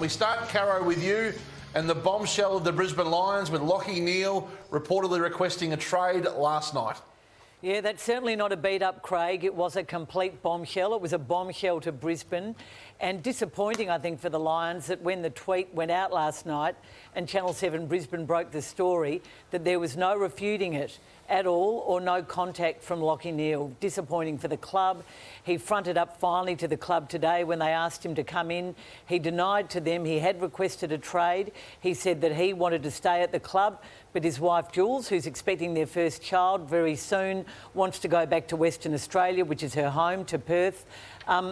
We start, Caro, with you and the bombshell of the Brisbane Lions with Lachie Neale reportedly requesting a trade last night. Yeah, that's certainly not a beat-up, Craig. It was a complete bombshell. It was a bombshell to Brisbane. And disappointing, I think, for the Lions that when the tweet went out last night and Channel 7 Brisbane broke the story, that there was no refuting it at all or no contact from Lachie Neale. Disappointing for the club. He fronted up finally to the club today when they asked him to come in. He denied to them he had requested a trade. He said that he wanted to stay at the club, but his wife Jules, who's expecting their first child very soon, wants to go back to Western Australia, which is her home, to Perth.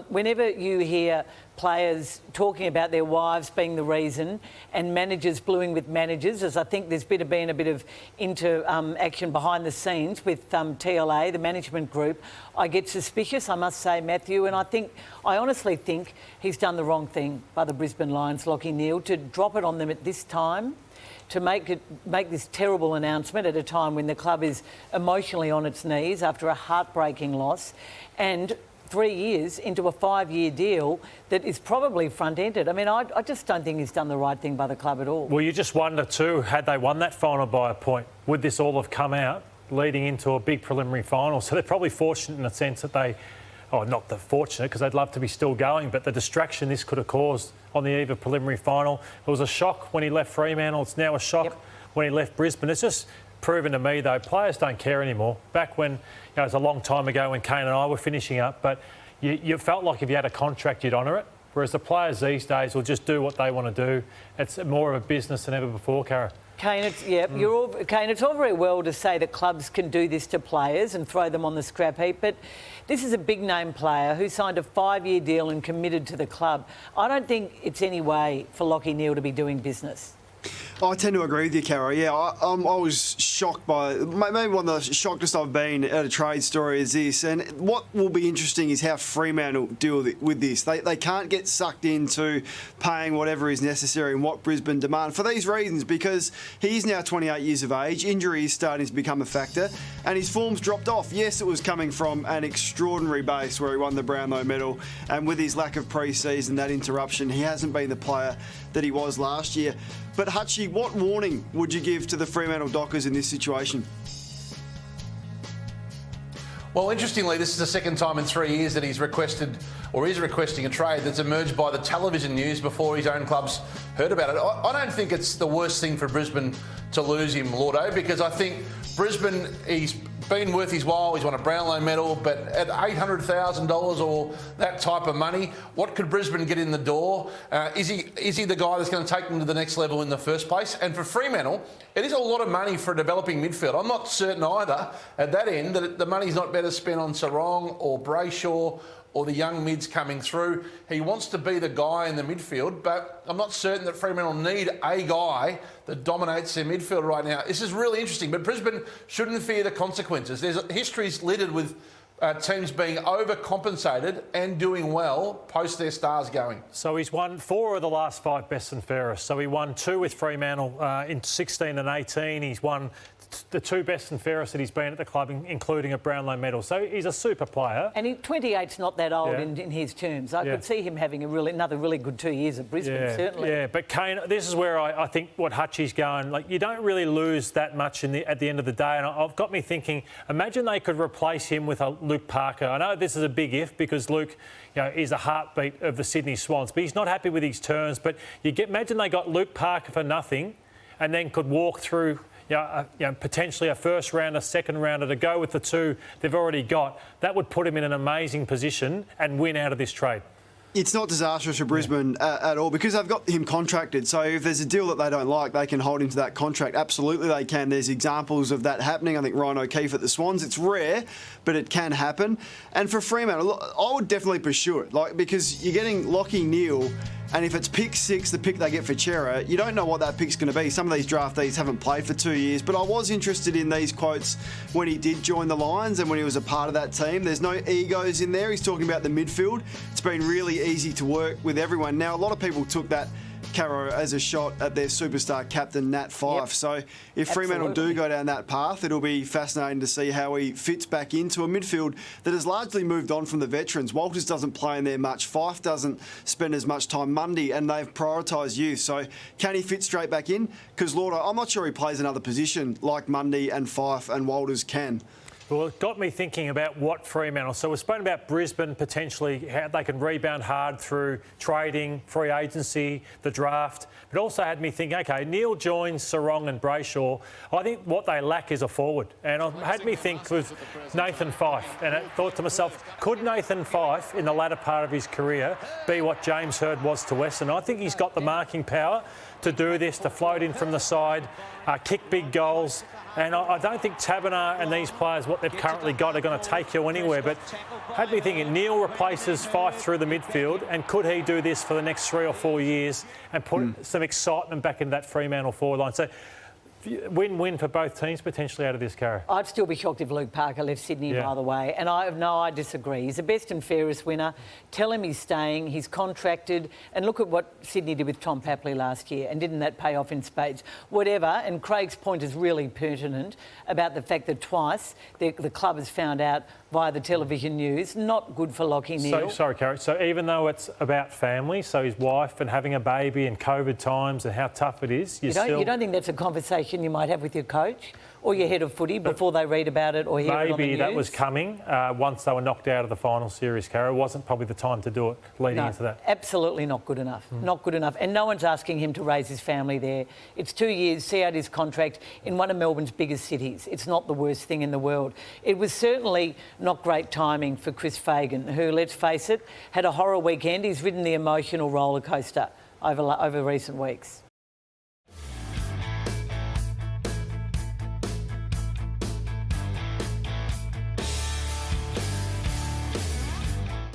Whenever you hear players talking about their wives being the reason and managers bluing with managers, as I think there's been a bit of interaction behind the scenes with TLA, the management group, I get suspicious, I must say, Matthew, and I honestly think he's done the wrong thing by the Brisbane Lions, Lachie Neale, to drop it on them at this time, to make this terrible announcement at a time when the club is emotionally on its knees after a heartbreaking loss, and 3 years into a 5-year deal that is probably front-ended. I mean, I just don't think he's done the right thing by the club at all. Well, you just wonder too, had they won that final by a point, would this all have come out leading into a big preliminary final? So they're probably fortunate in the sense that they, not the fortunate because they'd love to be still going, but the distraction this could have caused on the eve of preliminary final. It was a shock when he left Fremantle. It's now a shock when he left Brisbane. It's just proven to me, though, players don't care anymore. Back when, it was a long time ago when Kane and I were finishing up, but you felt like if you had a contract, you'd honour it. Whereas the players these days will just do what they want to do. It's more of a business than ever before, Cara. Kane, it's all very well to say that clubs can do this to players and throw them on the scrap heap, but this is a big-name player who signed a 5-year deal and committed to the club. I don't think it's any way for Lachie Neale to be doing business. I tend to agree with you, Caro. Yeah, I was shocked by, maybe one of the shockedest I've been at a trade story is this. And what will be interesting is how Fremantle deal with this. They can't get sucked into paying whatever is necessary and what Brisbane demand for these reasons, because he's now 28 years of age, injury is starting to become a factor, and his form's dropped off. Yes, it was coming from an extraordinary base where he won the Brownlow medal, and with his lack of pre-season, that interruption, he hasn't been the player that he was last year. But Hutchie, what warning would you give to the Fremantle Dockers in this situation? Well, interestingly, this is the second time in 3 years that he's requested or is requesting a trade that's emerged by the television news before his own club's heard about it. I don't think it's the worst thing for Brisbane to lose him, Lordo, because I think Brisbane, he's been worth his while. He's won a Brownlow medal, but at $800,000 or that type of money, what could Brisbane get in the door? Is he the guy that's going to take them to the next level in the first place? And for Fremantle, it is a lot of money for a developing midfield. I'm not certain either at that end that the money's not better spent on Sarong or Brayshaw or the young mids coming through. He wants to be the guy in the midfield, but I'm not certain that Fremantle need a guy that dominates their midfield right now. This is really interesting, but Brisbane shouldn't fear the consequences. History's littered with teams being overcompensated and doing well post their stars going. So he's won 4 of the last 5 best and fairest. So he won 2 with Fremantle in 16 and 18. He's won the 2 best and fairest that he's been at the club, including a Brownlow medal. So he's a super player. And 28's not that old in his terms. I could see him having another really good 2 years at Brisbane, certainly. Yeah, but Kane, this is where I think what Hutchie's going, like, you don't really lose that much at the end of the day. And I've got me thinking, imagine they could replace him with a Luke Parker. I know this is a big if because Luke, is a heartbeat of the Sydney Swans, but he's not happy with his terms. But imagine they got Luke Parker for nothing and then could walk through potentially a first rounder, second rounder to go with the 2 they've already got. That would put him in an amazing position and win out of this trade. It's not disastrous for Brisbane at all because they've got him contracted. So if there's a deal that they don't like, they can hold him to that contract. Absolutely they can. There's examples of that happening. I think Ryan O'Keefe at the Swans, it's rare, but it can happen. And for Fremantle, I would definitely pursue it, because you're getting Lachie Neale, and if it's pick 6, the pick they get for Chera, you don't know what that pick's going to be. Some of these draftees haven't played for 2 years, but I was interested in these quotes when he did join the Lions and when he was a part of that team. There's no egos in there. He's talking about the midfield. It's been really easy to work with everyone. Now, a lot of people took that Caro, as a shot at their superstar captain, Nat Fyfe. Yep. So if Fremantle do Absolutely. go down that path, it'll be fascinating to see how he fits back into a midfield that has largely moved on from the veterans. Walters doesn't play in there much. Fyfe doesn't spend as much time Monday, and they've prioritised youth. So can he fit straight back in? Because Lauder, I'm not sure he plays another position like Mundy and Fyfe and Walters can. Well, it got me thinking about what Fremantle. So we've spoken about Brisbane potentially, how they can rebound hard through trading, free agency, the draft. But also had me think, OK, Neale joins Sarong and Brayshaw. I think what they lack is a forward. And it had me think with Nathan Fyfe. And I thought to myself, could Nathan Fyfe, in the latter part of his career, be what James Hird was to Western? I think he's got the marking power to do this, to float in from the side, kick big goals. And I don't think Taberner and these players, what they've currently got, are going to take you anywhere. But had me thinking, Neale replaces Fyfe through the midfield, and could he do this for the next 3 or 4 years and put some excitement back into that Fremantle forward line? So win-win for both teams potentially out of this, Cara. I'd still be shocked if Luke Parker left Sydney, by the way. And I disagree. He's the best and fairest winner. Tell him he's staying. He's contracted. And look at what Sydney did with Tom Papley last year. And didn't that pay off in spades? Whatever. And Craig's point is really pertinent about the fact that twice the club has found out via the television news, not good for Lachie Neale. Sorry, Cara. So even though it's about family, so his wife and having a baby and COVID times and how tough it is, you don't think that's a conversation you might have with your coach or your head of footy before they read about it or hear it on the news? Maybe that was coming once they were knocked out of the final series, Cara. It wasn't probably the time to do it leading into that. Absolutely not good enough. Not good enough. And no one's asking him to raise his family there. It's 2 years, see out his contract in one of Melbourne's biggest cities. It's not the worst thing in the world. It was certainly not great timing for Chris Fagan, who, let's face it, had a horror weekend. He's ridden the emotional roller coaster over recent weeks.